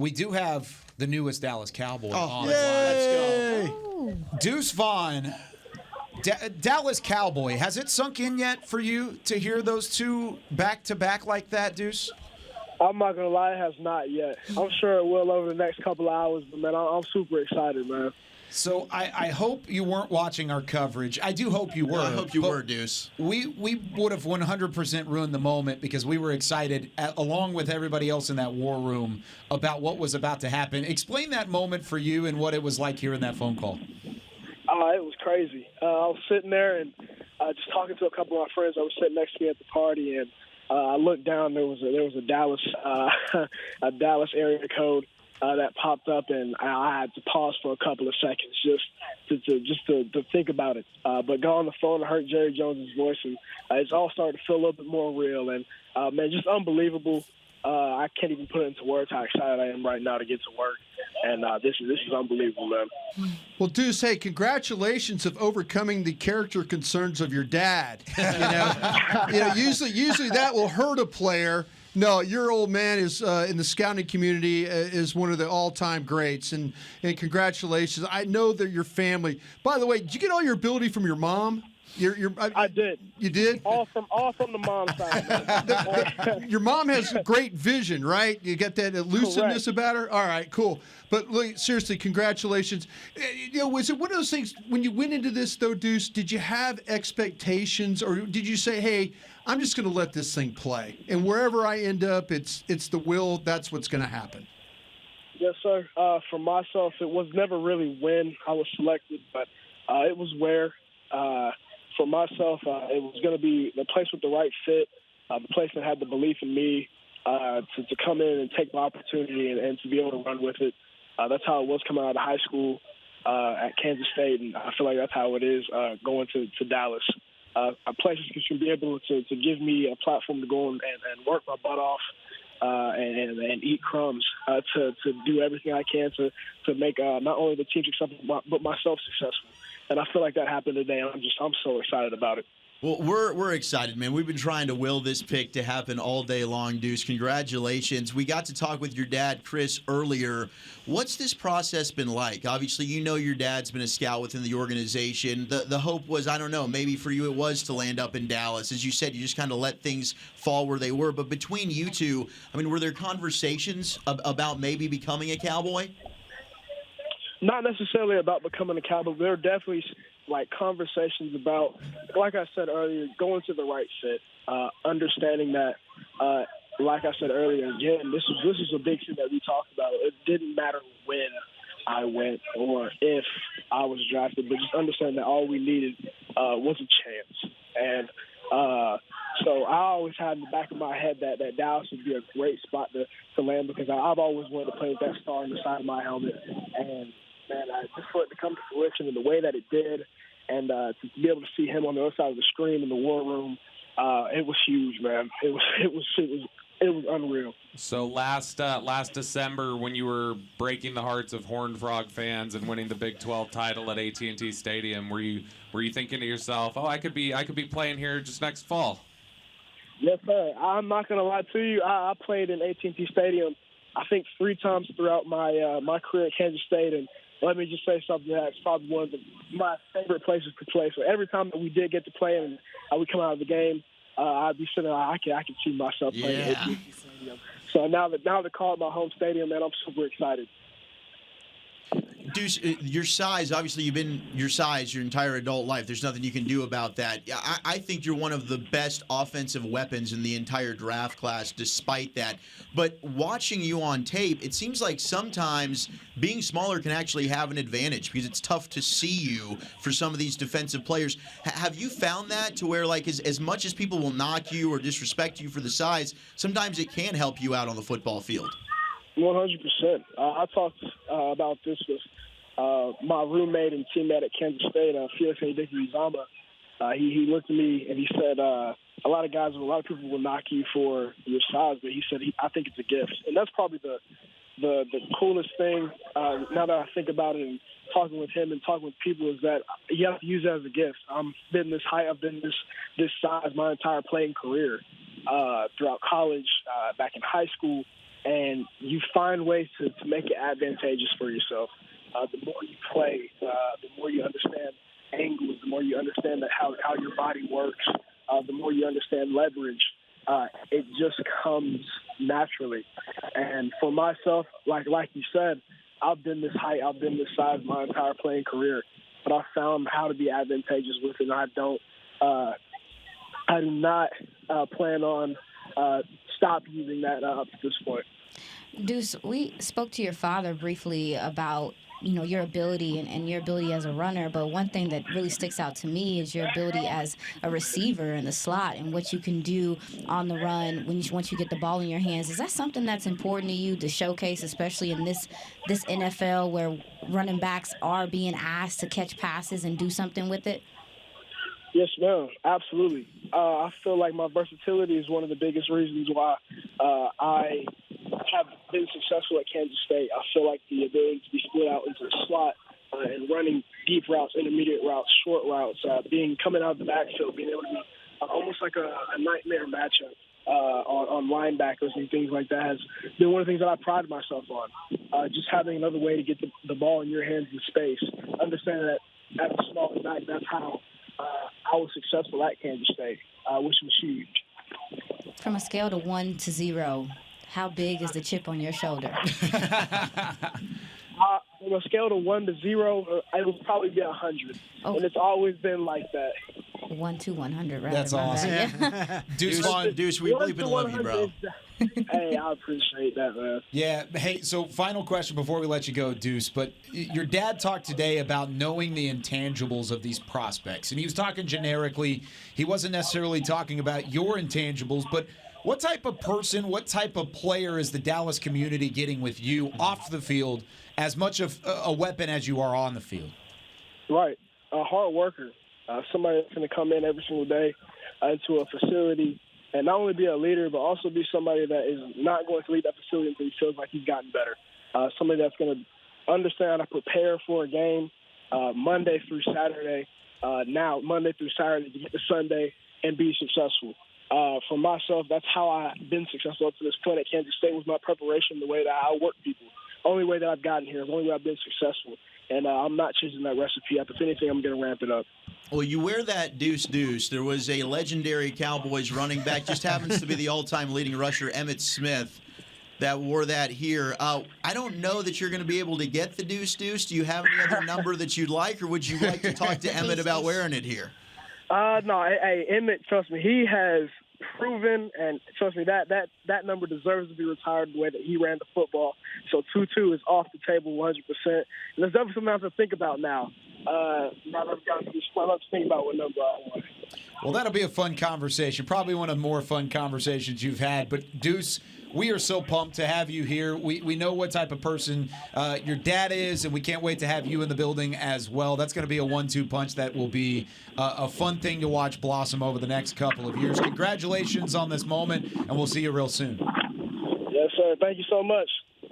we do have the newest Dallas Cowboy on. Let's go. Deuce Vaughn, Dallas Cowboy. Has it sunk in yet for you to hear those two back-to-back like that, Deuce? I'm not going to lie, it has not yet. I'm sure it will over the next couple of hours, but, man, I'm super excited, man. So I hope you weren't watching our coverage. I do hope you were. I hope you were, Deuce. We would have 100% ruined the moment because we were excited, along with everybody else in that war room, about what was about to happen. Explain that moment for you and what it was like hearing that phone call. It was crazy. I was sitting there and just talking to a couple of my friends that were sitting next to me at the party, and I looked down. There was a Dallas a Dallas area code that popped up, and I had to pause for a couple of seconds just to think about it. But got on the phone and heard Jerry Jones's voice, and it's all started to feel a little bit more real. And man, just unbelievable. I can't even put it into words how excited I am right now to get to work. And this is unbelievable, man. Well, Deuce, hey, congratulations of overcoming the character concerns of your dad. Usually that will hurt a player. No, your old man is in the scouting community is one of the all-time greats, and congratulations. I know that your family. By the way, did you get all your ability from your mom? I did. You did? All from the mom's side. Your mom has great vision, right? You got that elusiveness Correct. about her? All right, cool. But look, seriously, congratulations. Was it one of those things, when you went into this, though, Deuce, did you have expectations, or did you say, hey, I'm just going to let this thing play, and wherever I end up, it's the will, that's what's going to happen? Yes, sir. For myself, it was never really when I was selected, but it was where. For myself, it was going to be the place with the right fit, the place that had the belief in me to come in and take my opportunity and to be able to run with it. That's how it was coming out of high school at Kansas State, and I feel like that's how it is going to Dallas. A place that can be able to give me a platform to go and work my butt off and eat crumbs to do everything I can to make not only the team successful but myself successful. And I feel like that happened today, and I'm so excited about it. Well, we're excited, man. We've been trying to will this pick to happen all day long, Deuce. Congratulations. We got to talk with your dad, Chris, earlier. What's this process been like? Obviously, you know your dad's been a scout within the organization. The hope was, I don't know, maybe for you it was to land up in Dallas. As you said, you just kind of let things fall where they were. But between you two, I mean, were there conversations about maybe becoming a Cowboy? Not necessarily about becoming a Cowboy. There are definitely conversations about, like I said earlier, going to the right fit, understanding that, like I said earlier, again, this is a big thing that we talked about. It didn't matter when I went or if I was drafted, but just understanding that all we needed was a chance. And so I always had in the back of my head that Dallas would be a great spot to land, because I've always wanted to play with that star on the side of my helmet. And man, just for it to come to fruition in the way that it did, and to be able to see him on the other side of the screen in the war room, it was huge, man. It was unreal. So last December, when you were breaking the hearts of Horned Frog fans and winning the Big 12 title at AT&T Stadium, were you thinking to yourself, "Oh, I could be playing here just next fall"? Yes, sir. I'm not gonna lie to you. I played in AT&T Stadium, I think 3 times throughout my career at Kansas State, and let me just say something that's probably one of my favorite places to play. So every time that we did get to play and we come out of the game, I'd be sitting there, I can see myself playing at AT&T Stadium. So now to call it my home stadium, man, I'm super excited. Deuce, your size, obviously you've been your size your entire adult life. There's nothing you can do about that. I think you're one of the best offensive weapons in the entire draft class despite that. But watching you on tape, it seems like sometimes being smaller can actually have an advantage because it's tough to see you for some of these defensive players. Have you found that to where, like, as much as people will knock you or disrespect you for the size, sometimes it can help you out on the football field? 100%. I talked about this with my roommate and teammate at Kansas State, Felix Uzama. He looked at me and he said, a lot of people will knock you for your size, but he said, I think it's a gift. And that's probably the coolest thing now that I think about it and talking with him and talking with people is that you have to use it as a gift. I've been this height, I've been this size my entire playing career, throughout college, back in high school. and you find ways to make it advantageous for yourself. The more you play, the more you understand angles, the more you understand that how your body works, the more you understand leverage. It just comes naturally. And for myself, like you said, I've been this height, I've been this size my entire playing career, but I found how to be advantageous with it. And I do not plan on stop using that up to this point. Deuce, we spoke to your father briefly about your ability and your ability as a runner, but one thing that really sticks out to me is your ability as a receiver in the slot and what you can do on the run once you get the ball in your hands. Is that something that's important to you to showcase, especially in this NFL where running backs are being asked to catch passes and do something with it? Yes, ma'am. Absolutely. I feel like my versatility is one of the biggest reasons why I have been successful at Kansas State. I feel like the ability to be split out into the slot and running deep routes, intermediate routes, short routes, coming out of the backfield, being able to be almost like a nightmare matchup on linebackers and things like that has been one of the things that I pride myself on. Just having another way to get the ball in your hands in space. Understanding that as a small back, that's how I was successful at Kansas State, which was huge. From a scale to 1 to 0, how big is the chip on your shoulder? On a scale to 1 to 0, it would probably be 100. Oh. And it's always been like that. 1 to 100, right? That's awesome. Yeah. Deuce, we bleeping love you, bro. Hey, I appreciate that, man. Yeah. Hey, so final question before we let you go, Deuce. But your dad talked today about knowing the intangibles of these prospects. And he was talking generically. He wasn't necessarily talking about your intangibles, but what type of person, what type of player is the Dallas community getting with you off the field as much of a weapon as you are on the field? Right. A hard worker. Somebody that's going to come in every single day into a facility and not only be a leader, but also be somebody that is not going to lead that facility until he feels like he's gotten better. Somebody that's going to understand how to prepare for a game Monday through Saturday, Monday through Saturday to get to Sunday and be successful. For myself, that's how I've been successful up to this point at Kansas State, was my preparation, the way that I work people. Only way that I've gotten here, the only way I've been successful. And I'm not changing that recipe up. If anything, I'm going to ramp it up. Well, you wear that deuce. There was a legendary Cowboys running back, just happens to be the all-time leading rusher, Emmitt Smith, that wore that here. I don't know that you're going to be able to get the deuce. Do you have any other number that you'd like, or would you like to talk to Emmitt about wearing it here? No, hey, Emmitt, trust me, he has proven, and trust me, that number deserves to be retired the way that he ran the football. So 2-2 is off the table 100%. And there's definitely something I have to think about now. Now that I've got this, I have to think about what number I want. Well, that'll be a fun conversation. Probably one of the more fun conversations you've had. But, Deuce, we are so pumped to have you here. We know what type of person your dad is, and we can't wait to have you in the building as well. That's going to be a 1-2 punch that will be a fun thing to watch blossom over the next couple of years. Congratulations on this moment, and we'll see you real soon. Yes, sir. Thank you so much.